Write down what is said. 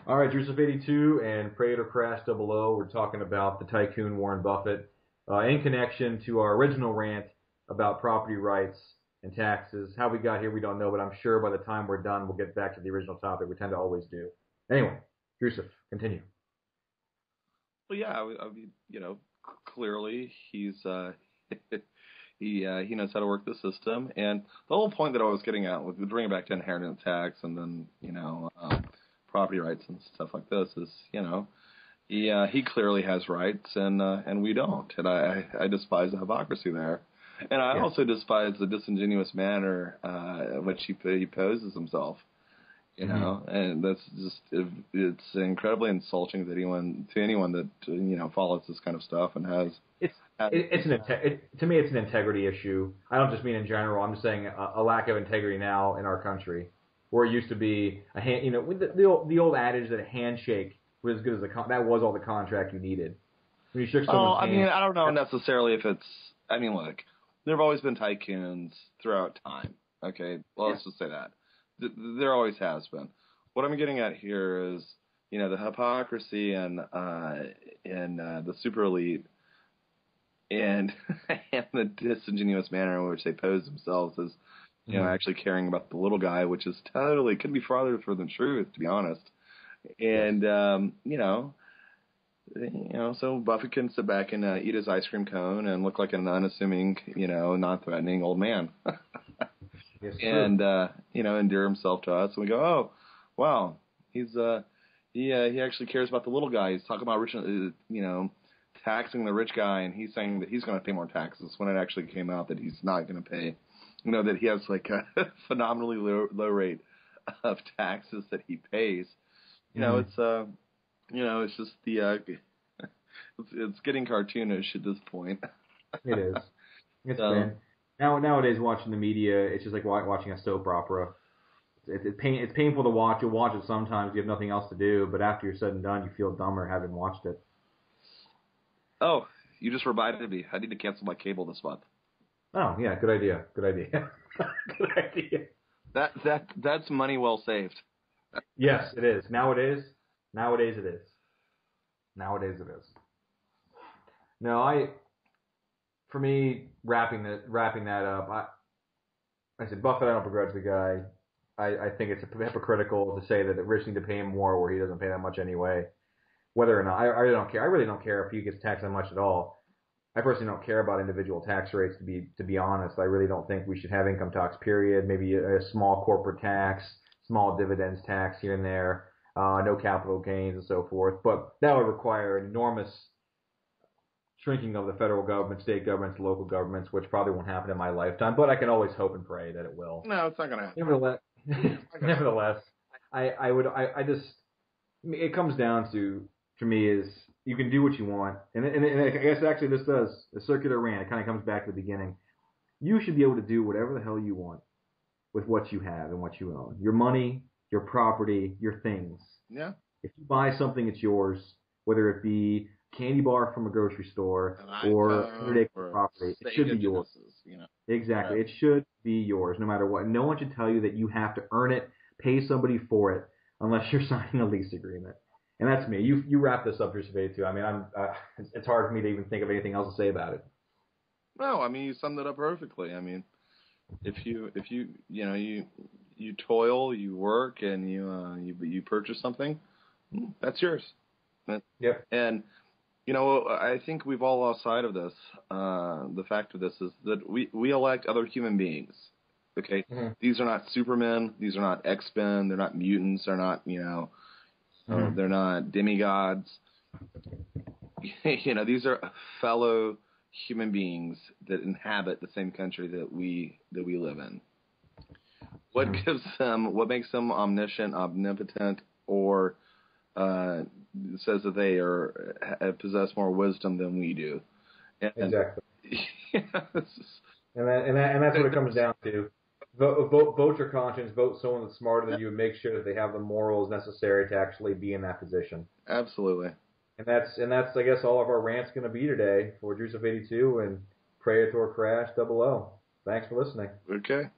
All right, Drewsif82 and PraetorCrash00. We're talking about the tycoon Warren Buffett in connection to our original rant about property rights and taxes. How we got here, we don't know, but I'm sure by the time we're done, we'll get back to the original topic. We tend to always do. Anyway, Drewsif, continue. Well, yeah, I mean, clearly he's he knows how to work the system, and the whole point that I was getting at with bringing back to inheritance tax and then property rights and stuff like this is he clearly has rights and we don't, and I despise the hypocrisy there, and I also despise the disingenuous manner in which he poses himself. And that's just, it's incredibly insulting to anyone that follows this kind of stuff and has. To me, it's an integrity issue. I don't just mean in general. I'm just saying a lack of integrity now in our country, where it used to be the old adage that a handshake was as good as that was all the contract you needed. When you shook someone's hand. I don't know necessarily if it's. I mean, look, there have always been tycoons throughout time. Okay, well, let's just say that. There always has been. What I'm getting at here is, the hypocrisy and the super elite and and the disingenuous manner in which they pose themselves as, actually caring about the little guy, which is totally could be farther from the truth, to be honest. And so Buffett can sit back and eat his ice cream cone and look like an unassuming, non-threatening old man. Yes, and endear himself to us, and we go, oh, wow, he actually cares about the little guy. He's talking about rich, taxing the rich guy, and he's saying that he's going to pay more taxes when it actually came out that he's not going to pay. That he has like a phenomenally low rate of taxes that he pays. It's it's just it's getting cartoonish at this point. It is. It's bad. Nowadays, watching the media, it's just like watching a soap opera. It's painful to watch. You'll watch it sometimes. You have nothing else to do, but after you're said and done, you feel dumber having watched it. Oh, you just reminded me. I need to cancel my cable this month. Oh, yeah, good idea. Good idea. Good idea. That's money well saved. Yes, it is. Nowadays it is. No, for me, wrapping that up, I said Buffett, I don't begrudge the guy. I think it's hypocritical to say that the rich need to pay him more where he doesn't pay that much anyway. Whether or not, I really don't care. I really don't care if he gets taxed that much at all. I personally don't care about individual tax rates, to be honest. I really don't think we should have income tax, period. Maybe a small corporate tax, small dividends tax here and there, no capital gains and so forth. But that would require an enormous shrinking of the federal government, state governments, local governments, which probably won't happen in my lifetime, but I can always hope and pray that it will. No, it's not going to happen. Nevertheless, it comes down to me, is you can do what you want, and I guess actually this does a circular rant. It kind of comes back to the beginning. You should be able to do whatever the hell you want with what you have and what you own. Your money, your property, your things. Yeah. If you buy something, it's yours, whether it be candy bar from a grocery store or 100-acre property. It should be yours. Exactly. Right. It should be yours no matter what. No one should tell you that you have to earn it, pay somebody for it, unless you're signing a lease agreement. And that's me. You wrap this up, Drewsif82. I mean, it's hard for me to even think of anything else to say about it. No, I mean, you summed it up perfectly. I mean, if you toil, you work, and you purchase something, that's yours. Yep. And I think we've all lost sight of this. The fact of this is that we elect other human beings. Okay, These are not supermen. These are not X-Men. They're not mutants. They're not they're not demigods. These are fellow human beings that inhabit the same country that we live in. What what makes them omniscient, omnipotent, or says that they possess more wisdom than we do? Exactly. And that's what it comes down to. Vote your conscience. Vote someone that's smarter than you, and make sure that they have the morals necessary to actually be in that position. Absolutely. And that's I guess all of our rants going to be today for Drewsif82 and PraetorCrash00. Thanks for listening. Okay.